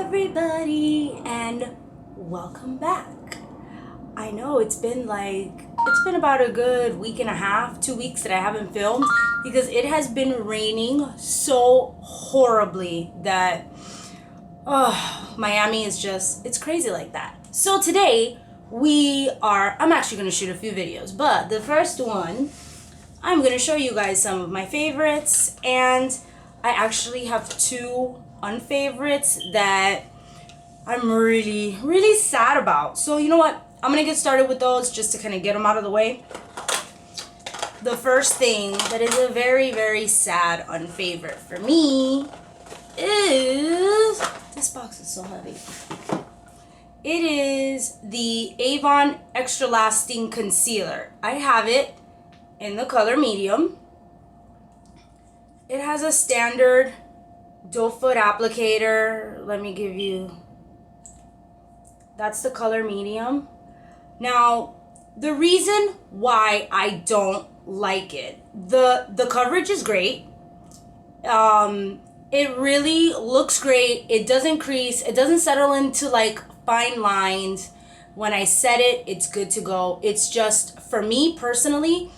everybody, and welcome back. I know it's been about a good week and a half, 2 weeks that I haven't filmed because it has been raining so horribly that Miami is it's crazy like that. So today I'm actually going to shoot a few videos, but the first one I'm going to show you guys some of my favorites, and I actually have two unfavorites that I'm really, really sad about. So you know what? I'm going to get started with those just to kind of get them out of the way. The first thing that is a very, very sad unfavorite for me is... This box is so heavy. It is the Avon Extra Lasting Concealer. I have it in the color medium. It has a standard doe foot applicator. Let me give you... That's the color medium. Now, the reason why I don't like it, the coverage is great. It really looks great. It doesn't crease. It doesn't settle into like fine lines. When I set it, it's good to go. It's just, for me personally,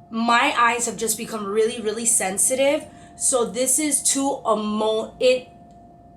my eyes have just become really, really sensitive. So this is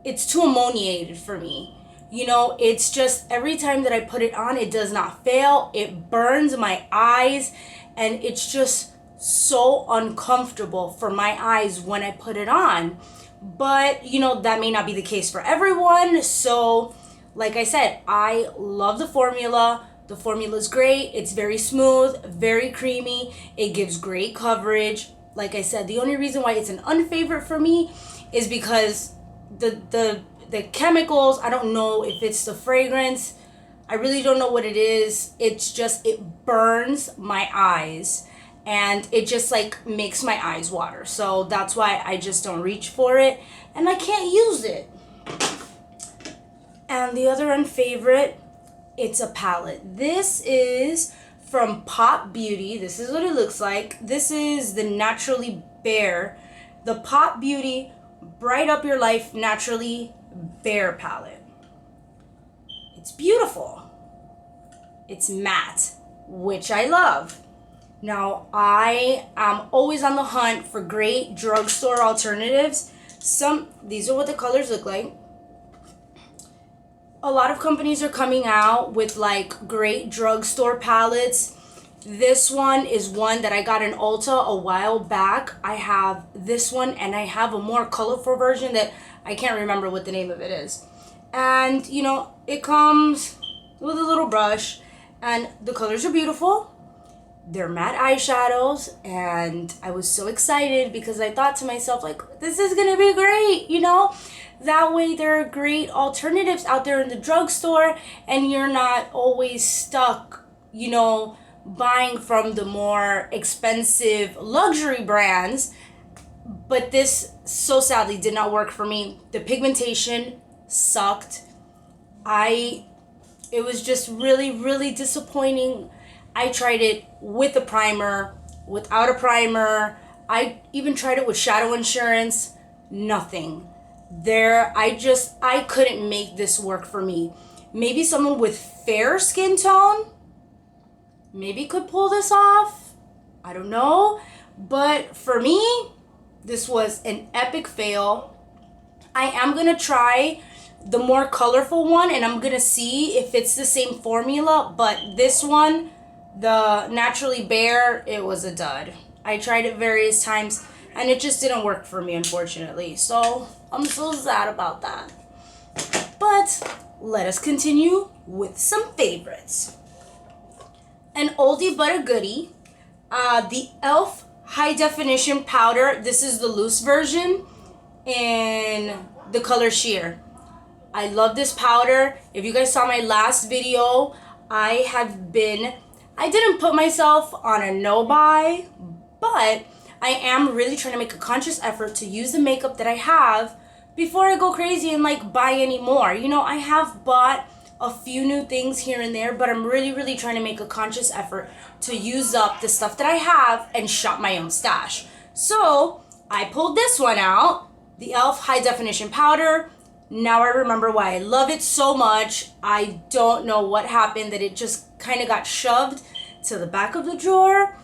it's too ammoniated for me. You know, it's just every time that I put it on, it does not fail. It burns my eyes, and it's just so uncomfortable for my eyes when I put it on. But, you know, that may not be the case for everyone. So, like I said, I love the formula. The formula is great. It's very smooth, very creamy. It gives great coverage. Like I said, the only reason why it's an unfavorite for me is because the chemicals, I don't know if it's the fragrance. I really don't know what it is. It's just, it burns my eyes, and it just like makes my eyes water. So that's why I just don't reach for it, and I can't use it. And the other unfavorite, it's a palette. This is from Pop Beauty. This is what it looks like. This is the Naturally Bare, the Pop Beauty Bright Up Your Life Naturally Bare palette. It's beautiful. It's matte, which I love. Now, I am always on the hunt for great drugstore alternatives. These are what the colors look like. A lot of companies are coming out with like great drugstore palettes. This one is one that I got in Ulta a while back. I have this one, and I have a more colorful version that I can't remember what the name of it is. And, you know, it comes with a little brush, and the colors are beautiful. They're matte eyeshadows, and I was so excited because I thought to myself, like, this is gonna be great, you know? That way there are great alternatives out there in the drugstore, and you're not always stuck, you know, buying from the more expensive luxury brands. But this so sadly did not work for me. The pigmentation sucked. It was just really, really disappointing. I tried it with a primer, without a primer. I even tried it with Shadow Insurance. Nothing. I couldn't make this work for me. Maybe someone with fair skin tone maybe could pull this off. I don't know. But for me, this was an epic fail. I am going to try the more colorful one, and I'm going to see if it's the same formula. But this one, the Naturally Bare, it was a dud. I tried it various times, and it just didn't work for me, unfortunately. So I'm so sad about that. But let us continue with some favorites. An oldie but a goodie. The e.l.f. High Definition Powder. This is the loose version in the color Sheer. I love this powder. If you guys saw my last video, I didn't put myself on a no-buy, but I am really trying to make a conscious effort to use the makeup that I have before I go crazy and like buy any more. You know, I have bought a few new things here and there, but I'm really, really trying to make a conscious effort to use up the stuff that I have and shop my own stash. So I pulled this one out, the e.l.f. High Definition Powder. Now I remember why I love it so much. I don't know what happened, that it just kind of got shoved to the back of the drawer,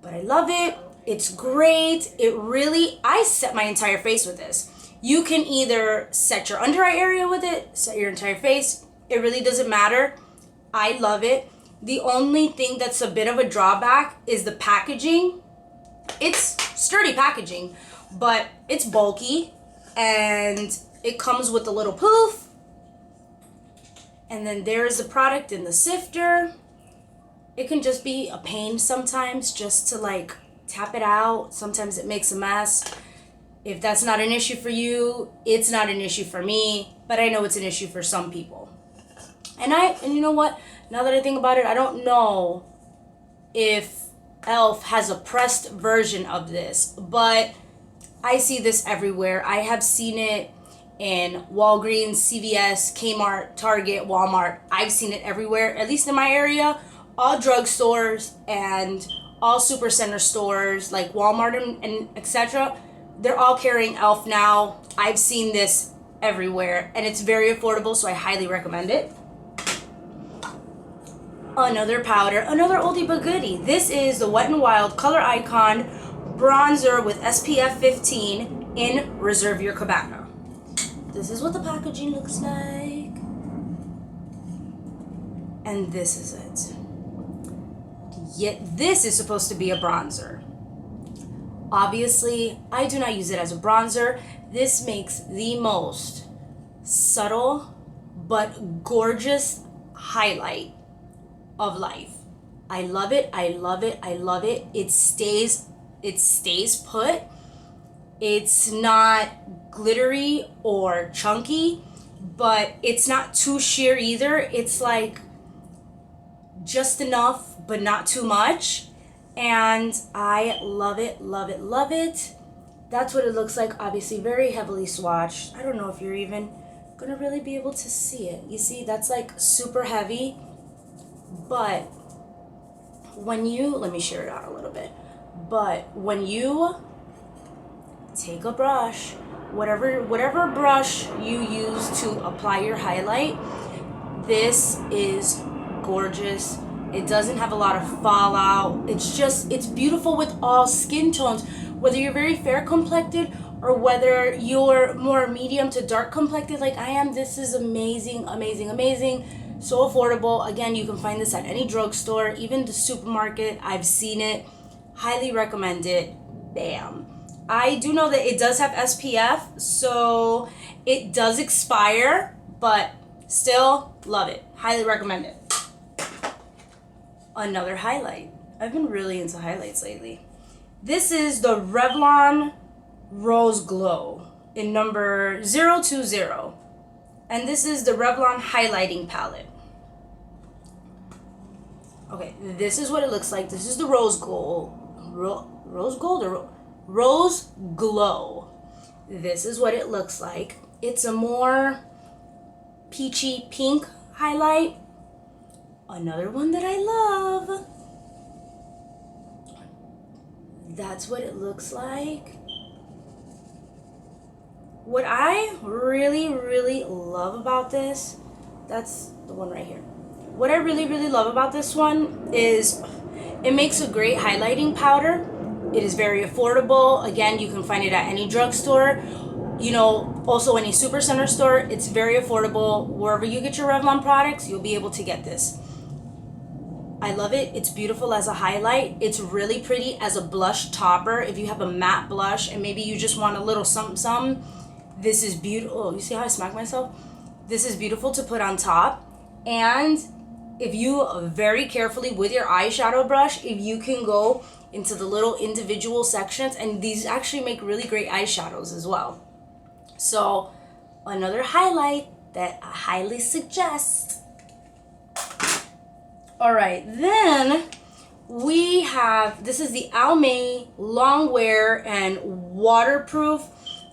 but I love it. It's great. I set my entire face with this. You can either set your under eye area with it, set your entire face. It really doesn't matter. I love it. The only thing that's a bit of a drawback is the packaging. It's sturdy packaging, but it's bulky, and it comes with a little poof. And then there's the product in the sifter. It can just be a pain sometimes just to like tap it out. Sometimes it makes a mess. If that's not an issue for you, it's not an issue for me, but I know it's an issue for some people. And you know what? Now that I think about it, I don't know if Elf has a pressed version of this, but I see this everywhere. I have seen it in Walgreens, CVS, Kmart, Target, Walmart. I've seen it everywhere, at least in my area. All drugstores and all supercenter stores like Walmart and etc. They're all carrying Elf now. I've seen this everywhere, and it's very affordable, so I highly recommend it. Another powder, another oldie but goodie. This is the Wet n Wild Color Icon Bronzer with SPF 15 in Reserve Your Cabana. This is what the packaging looks like. And this is it. Yet this is supposed to be a bronzer. Obviously, I do not use it as a bronzer. This makes the most subtle but gorgeous highlight of life. I love it. I love it. I love it. It stays put. It's not glittery or chunky, but it's not too sheer either. It's like just enough, but not too much. And I love it, love it, love it. That's what it looks like. Obviously very heavily swatched. I don't know if you're even gonna really be able to see it. You see, that's like super heavy. But when you, let me share it out a little bit. But when you take a brush, whatever brush you use to apply your highlight, this is gorgeous. It doesn't have a lot of fallout. It's beautiful with all skin tones. Whether you're very fair complected or whether you're more medium to dark complected like I am, this is amazing, amazing, amazing. So affordable. Again, you can find this at any drugstore, even the supermarket. I've seen it. Highly recommend it. Bam. I do know that it does have SPF, so it does expire, but still love it. Highly recommend it. Another highlight. I've been really into highlights lately. This is the Revlon Rose Glow in number 020. And this is the Revlon highlighting palette. Okay, this is what it looks like. This is the Rose Gold. Rose Gold or Rose Glow. This is what it looks like. It's a more peachy pink highlight. Another one that I love. That's what it looks like. What I really, really love about this, that's the one right here. What I really, really love about this one is it makes a great highlighting powder. It is very affordable. Again, you can find it at any drugstore. You know, also any supercenter store. It's very affordable. Wherever you get your Revlon products, you'll be able to get this. I love it. It's beautiful as a highlight. It's really pretty as a blush topper. If you have a matte blush and maybe you just want a little something, this is beautiful. Oh, you see how I smack myself? This is beautiful to put on top. And if you very carefully with your eyeshadow brush, if you can go into the little individual sections, and these actually make really great eyeshadows as well. So another highlight that I highly suggest. All right, then we have, this is the Almay Long Wear and Waterproof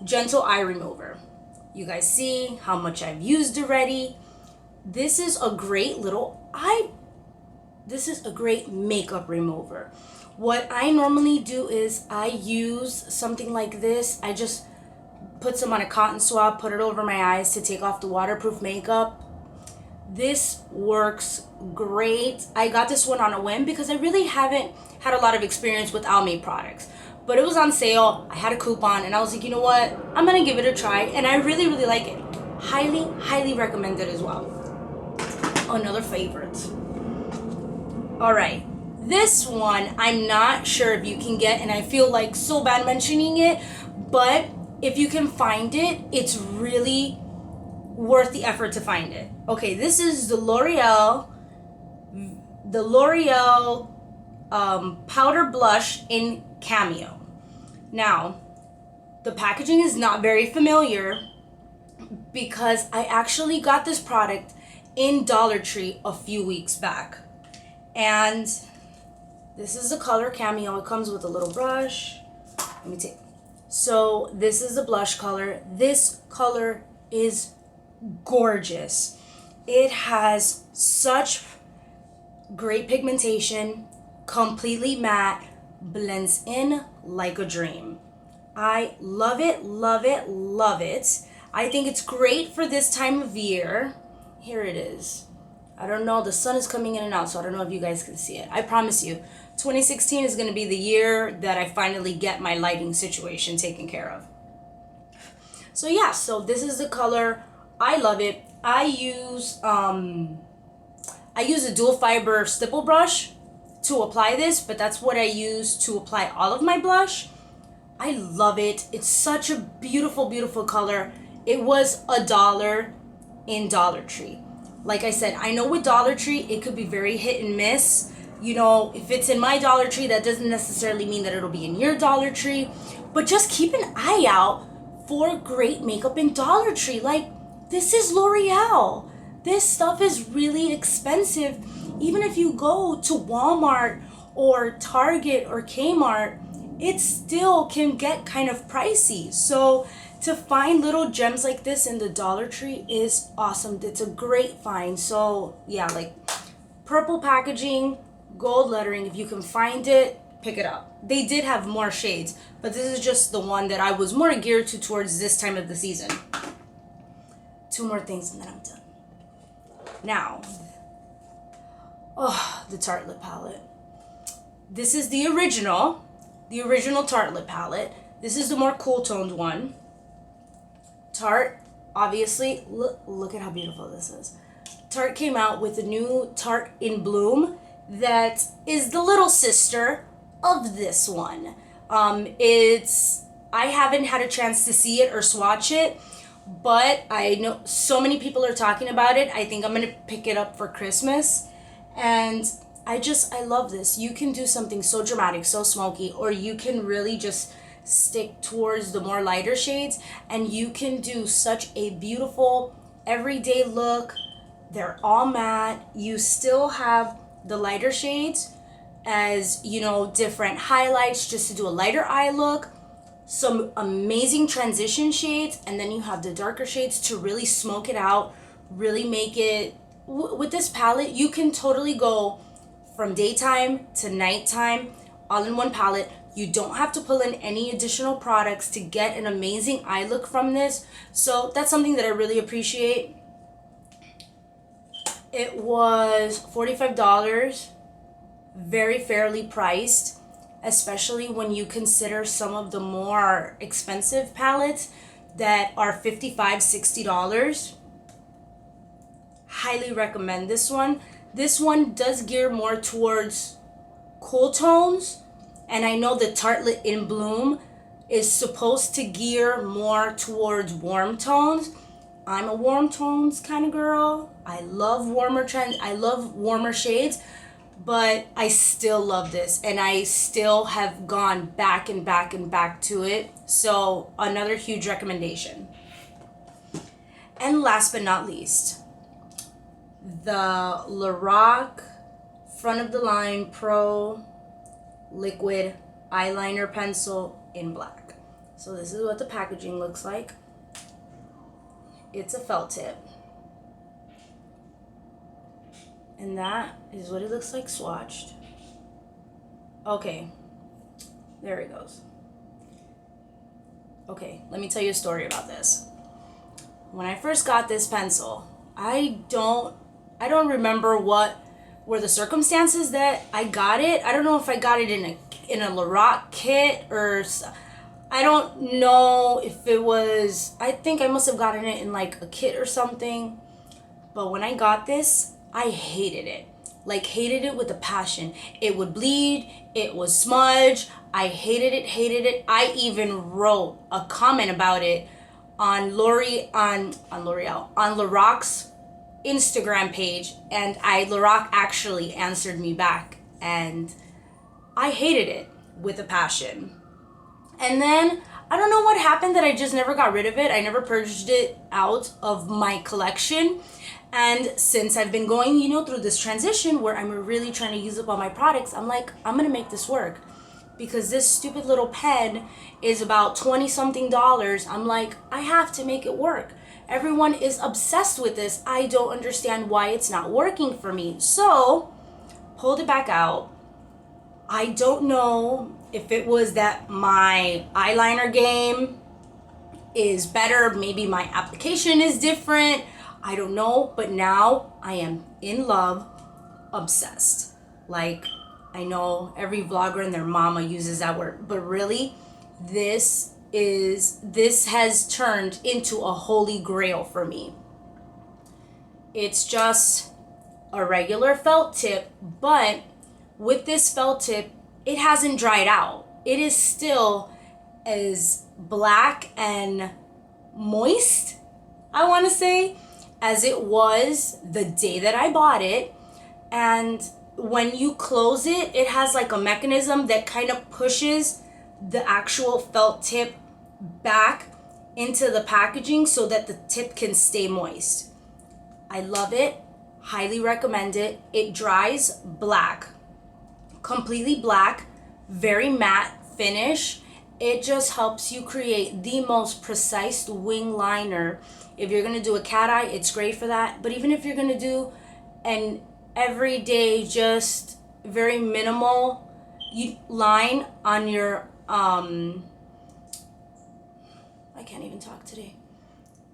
Gentle Eye Remover. You guys see how much I've used already. This is a great this is a great makeup remover. What I normally do is I use something like this. I just put some on a cotton swab, put it over my eyes to take off the waterproof makeup. This works great. I got this one on a whim because I really haven't had a lot of experience with Almay products. But it was on sale, I had a coupon, and I was like, you know what? I'm gonna give it a try, and I really, really like it. Highly, highly recommend it as well. Another favorite. All right, this one I'm not sure if you can get, and I feel like so bad mentioning it, but if you can find it, it's really worth the effort to find it. Okay, this is the L'Oreal powder blush in Cameo. Now, the packaging is not very familiar because I actually got this product in Dollar Tree a few weeks back. And this is the color Cameo. It comes with a little brush. Let me take. So this is the blush color. This color is gorgeous. It has such great pigmentation, completely matte, blends in like a dream. I love it, love it, love it. I think it's great for this time of year. Here it is. I don't know, the sun is coming in and out, so I don't know if you guys can see it. I promise you, 2016 is going to be the year that I finally get my lighting situation taken care of. So yeah, so this is the color. I love it. I use a dual fiber stipple brush to apply this, but that's what I use to apply all of my blush. I love it. It's such a beautiful, beautiful color. It was $1 in Dollar Tree. Like I said, I know with Dollar Tree, it could be very hit and miss. You know, if it's in my Dollar Tree, that doesn't necessarily mean that it'll be in your Dollar Tree. But just keep an eye out for great makeup in Dollar Tree. Like, this is L'Oreal. This stuff is really expensive. Even if you go to Walmart or Target or Kmart, it still can get kind of pricey. So to find little gems like this in the Dollar Tree is awesome. It's a great find. So yeah, like purple packaging, gold lettering. If you can find it, pick it up. They did have more shades, but this is just the one that I was more geared to towards this time of the season. Two more things and then I'm done. Now, the Tarte lip palette. This is the original Tarte lip palette. This is the more cool toned one. Tarte, obviously, look at how beautiful this is. Tarte came out with a new Tarte in Bloom that is the little sister of this one. I haven't had a chance to see it or swatch it, but I know so many people are talking about it. I think I'm gonna pick it up for Christmas. And I love this. You can do something so dramatic, so smoky, or you can really just stick towards the more lighter shades, and you can do such a beautiful everyday look. They're all matte. You still have the lighter shades as, you know, different highlights just to do a lighter eye look. Some amazing transition shades, and then you have the darker shades to really smoke it out, really make it. With this palette, you can totally go from daytime to nighttime all in one palette. You don't have to pull in any additional products to get an amazing eye look from this. So that's something that I really appreciate. It was $45, very fairly priced, especially when you consider some of the more expensive palettes that are $55, $60. Highly recommend this one. This one does gear more towards cool tones, and I know the Tarte in Bloom is supposed to gear more towards warm tones. I'm a warm tones kind of girl. I love warmer shades, but I still love this, and I still have gone back and back and back to it. So another huge recommendation. And last but not least, the Lorac Front of the Line Pro Liquid Eyeliner Pencil in black. So this is what the packaging looks like. It's a felt tip. And that is what it looks like swatched. Okay, there it goes. Okay, let me tell you a story about this. When I first got this pencil, I don't remember what were the circumstances that I got it. I don't know if I got it in a Lorac kit or I don't know if it was, I think I must have gotten it in like a kit or something. But when I got this, I hated it. Like, hated it with a passion. It would bleed, it would smudge. I hated it. I even wrote a comment about it on Lorac's Instagram page, and Lorac actually answered me back, and I hated it with a passion. And then I don't know what happened that I just never got rid of it. I never purged it out of my collection. And since I've been going, through this transition where I'm really trying to use up all my products, I'm like, I'm going to make this work. Because this stupid little pen is about 20 something dollars. I'm like, I have to make it work. Everyone is obsessed with this. I don't understand why it's not working for me. So, pulled it back out. I don't know if it was that my eyeliner game is better. Maybe my application is different. I don't know. But now I am in love, obsessed. Like, I know every vlogger and their mama uses that word. But really, this has turned into a holy grail for me. It's just a regular felt tip, but with this felt tip, it hasn't dried out. It is still as black and moist, I want to say, as it was the day that I bought it. And when you close it, it has like a mechanism that kind of pushes the actual felt tip back into the packaging so that the tip can stay moist. I love it. Highly recommend it. It dries black. Completely black. Very matte finish. It just helps you create the most precise wing liner. If you're going to do a cat eye, it's great for that. But even if you're going to do an everyday, just very minimal line on your, I can't even talk today.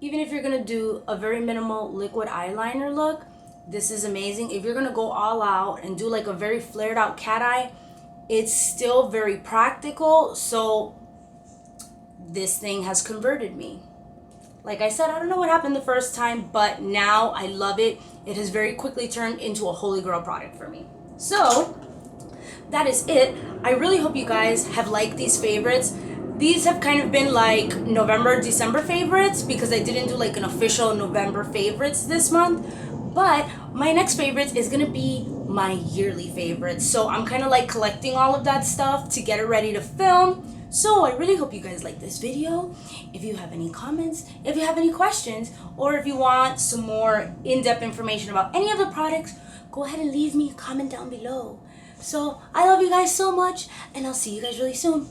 Even if you're going to do a very minimal liquid eyeliner look, this is amazing. If you're going to go all out and do like a very flared out cat eye, it's still very practical. So this thing has converted me. Like I said, I don't know what happened the first time, but now I love it. It has very quickly turned into a holy grail product for me. So that is it. I really hope you guys have liked these favorites. These have kind of been like November, December favorites because I didn't do like an official November favorites this month. But my next favorites is going to be my yearly favorites. So I'm kind of like collecting all of that stuff to get it ready to film. So I really hope you guys like this video. If you have any comments, if you have any questions, or if you want some more in-depth information about any of the products, go ahead and leave me a comment down below. So I love you guys so much, and I'll see you guys really soon.